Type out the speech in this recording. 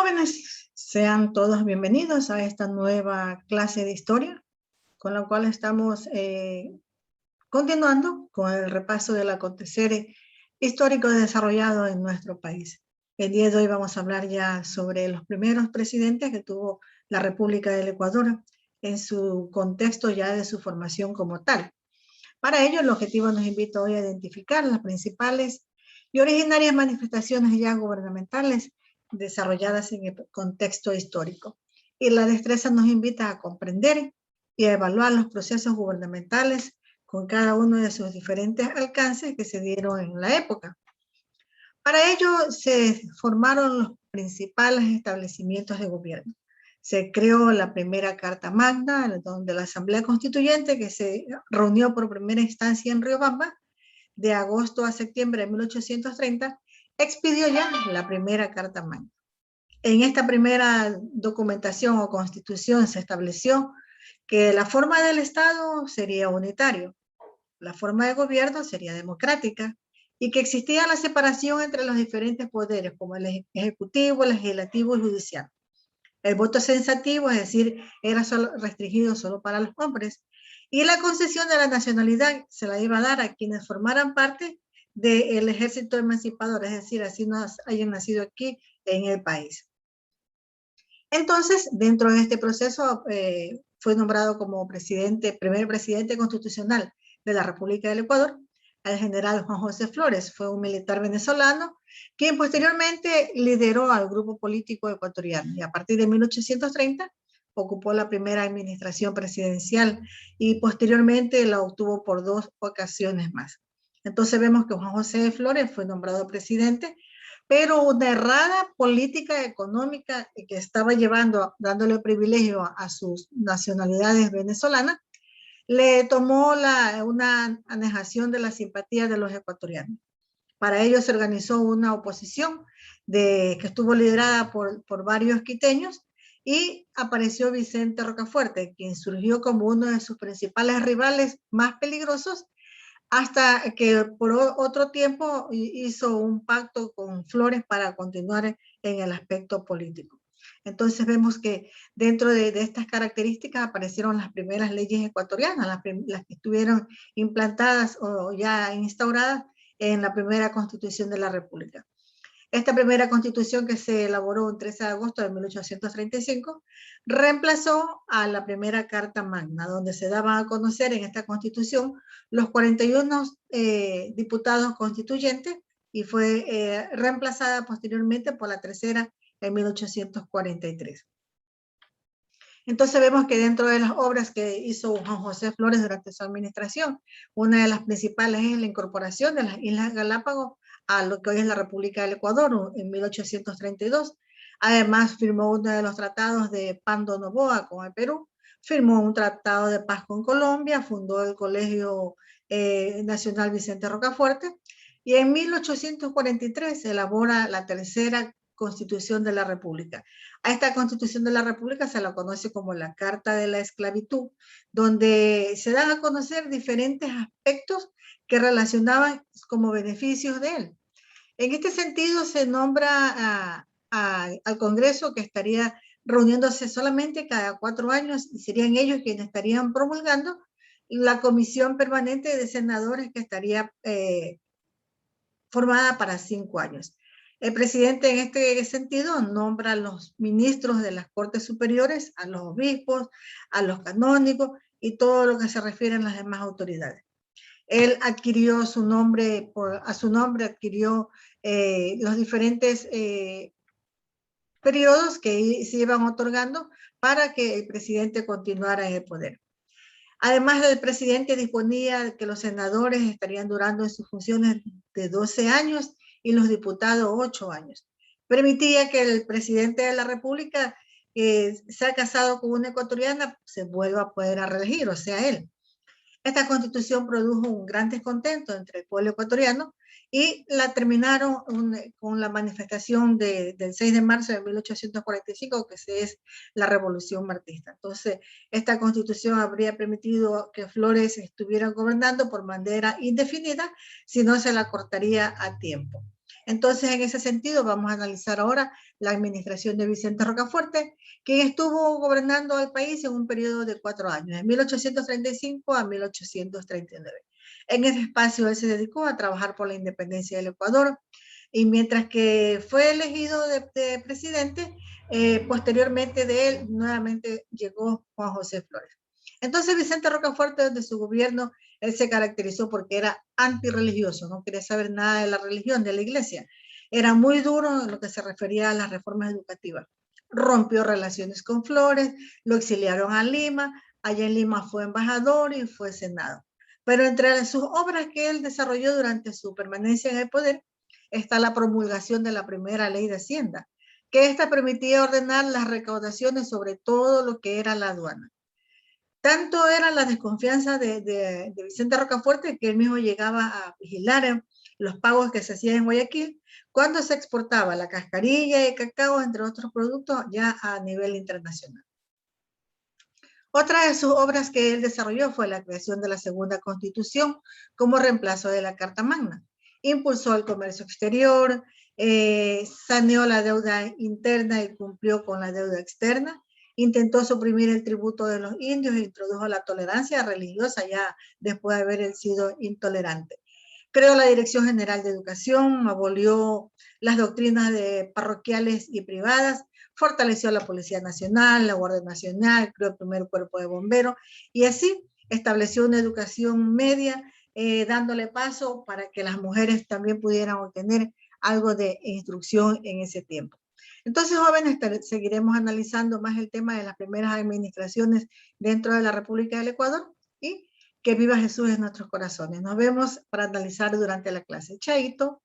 Jóvenes, sean todos bienvenidos a esta nueva clase de historia, con la cual estamos continuando con el repaso del acontecer histórico desarrollado en nuestro país. El día de hoy vamos a hablar ya sobre los primeros presidentes que tuvo la República del Ecuador en su contexto ya de su formación como tal. Para ello, el objetivo nos invita hoy a identificar las principales y originarias manifestaciones ya gubernamentales desarrolladas en el contexto histórico. Y la destreza nos invita a comprender y a evaluar los procesos gubernamentales con cada uno de sus diferentes alcances que se dieron en la época. Para ello se formaron los principales establecimientos de gobierno. Se creó la primera Carta Magna, donde la Asamblea Constituyente, que se reunió por primera instancia en Riobamba, de agosto a septiembre de 1830, expidió ya la primera Carta Magna. En esta primera documentación o constitución se estableció que la forma del Estado sería unitario, la forma de gobierno sería democrática y que existía la separación entre los diferentes poderes, como el ejecutivo, legislativo y judicial. El voto censativo, es decir, era restringido solo para los hombres, y la concesión de la nacionalidad se la iba a dar a quienes formaran parte del ejército emancipador, es decir, así no hayan nacido aquí en el país. Entonces, dentro de este proceso, fue nombrado como primer presidente constitucional de la República del Ecuador, al general Juan José Flores. Fue un militar venezolano, quien posteriormente lideró al grupo político ecuatoriano, y a partir de 1830 ocupó la primera administración presidencial y posteriormente la obtuvo por 2 ocasiones más. Entonces vemos que Juan José Flores fue nombrado presidente, pero una errada política económica que estaba llevando, dándole privilegio a sus nacionalidades venezolanas, le tomó una anegación de la simpatía de los ecuatorianos. Para ello se organizó una oposición que estuvo liderada por varios quiteños, y apareció Vicente Rocafuerte, quien surgió como uno de sus principales rivales más peligrosos, hasta que por otro tiempo hizo un pacto con Flores para continuar en el aspecto político. Entonces vemos que dentro de estas características aparecieron las primeras leyes ecuatorianas, las que estuvieron implantadas o ya instauradas en la primera Constitución de la República. Esta primera Constitución, que se elaboró el 13 de agosto de 1835, reemplazó a la primera Carta Magna, donde se daban a conocer en esta Constitución los 41 diputados constituyentes, y fue reemplazada posteriormente por la tercera en 1843. Entonces vemos que dentro de las obras que hizo Juan José Flores durante su administración, una de las principales es la incorporación de las Islas Galápagos a lo que hoy es la República del Ecuador en 1832. Además firmó uno de los tratados de Pando Noboa con el Perú, firmó un tratado de paz con Colombia, fundó el Colegio Nacional Vicente Rocafuerte, y en 1843 se elabora la tercera Constitución de la República. A esta Constitución de la República se la conoce como la Carta de la Esclavitud, donde se dan a conocer diferentes aspectos que relacionaban como beneficios de él. En este sentido se nombra al Congreso, que estaría reuniéndose solamente cada 4 años, y serían ellos quienes estarían promulgando la Comisión Permanente de Senadores, que estaría formada para 5 años. El presidente en este sentido nombra a los ministros de las Cortes Superiores, a los obispos, a los canónigos y todo lo que se refiere a las demás autoridades. Él adquirió su nombre, a su nombre adquirió los diferentes periodos que se iban otorgando para que el presidente continuara en el poder. Además, el presidente disponía que los senadores estarían durando en sus funciones de 12 años y los diputados 8 años. Permitía que el presidente de la República, sea casado con una ecuatoriana, se vuelva a poder reelegir, o sea, él. Esta constitución produjo un gran descontento entre el pueblo ecuatoriano, y la terminaron con la manifestación del 6 de marzo de 1845, que es la Revolución Martista. Entonces, esta constitución habría permitido que Flores estuviera gobernando por manera indefinida, si no se la cortaría a tiempo. Entonces, en ese sentido, vamos a analizar ahora la administración de Vicente Rocafuerte, quien estuvo gobernando el país en un periodo de 4 años, de 1835 a 1839. En ese espacio, él se dedicó a trabajar por la independencia del Ecuador, y mientras que fue elegido de presidente, posteriormente de él, nuevamente llegó Juan José Flores. Entonces, Vicente Rocafuerte, desde su gobierno, él se caracterizó porque era antirreligioso, no quería saber nada de la religión, de la iglesia. Era muy duro en lo que se refería a las reformas educativas. Rompió relaciones con Flores, lo exiliaron a Lima, allá en Lima fue embajador y fue senado. Pero entre sus obras que él desarrolló durante su permanencia en el poder está la promulgación de la primera ley de Hacienda, que esta permitía ordenar las recaudaciones sobre todo lo que era la aduana. Tanto era la desconfianza de Vicente Rocafuerte que él mismo llegaba a vigilar los pagos que se hacían en Guayaquil cuando se exportaba la cascarilla de cacao, entre otros productos, ya a nivel internacional. Otra de sus obras que él desarrolló fue la creación de la segunda constitución como reemplazo de la Carta Magna. Impulsó el comercio exterior, saneó la deuda interna y cumplió con la deuda externa. Intentó suprimir el tributo de los indios e introdujo la tolerancia religiosa ya después de haber sido intolerante. Creó la Dirección General de Educación, abolió las doctrinas de parroquiales y privadas, fortaleció la Policía Nacional, la Guardia Nacional, creó el primer cuerpo de bomberos y así estableció una educación media, dándole paso para que las mujeres también pudieran obtener algo de instrucción en ese tiempo. Entonces, jóvenes, seguiremos analizando más el tema de las primeras administraciones dentro de la República del Ecuador y que viva Jesús en nuestros corazones. Nos vemos para analizar durante la clase. Chaito.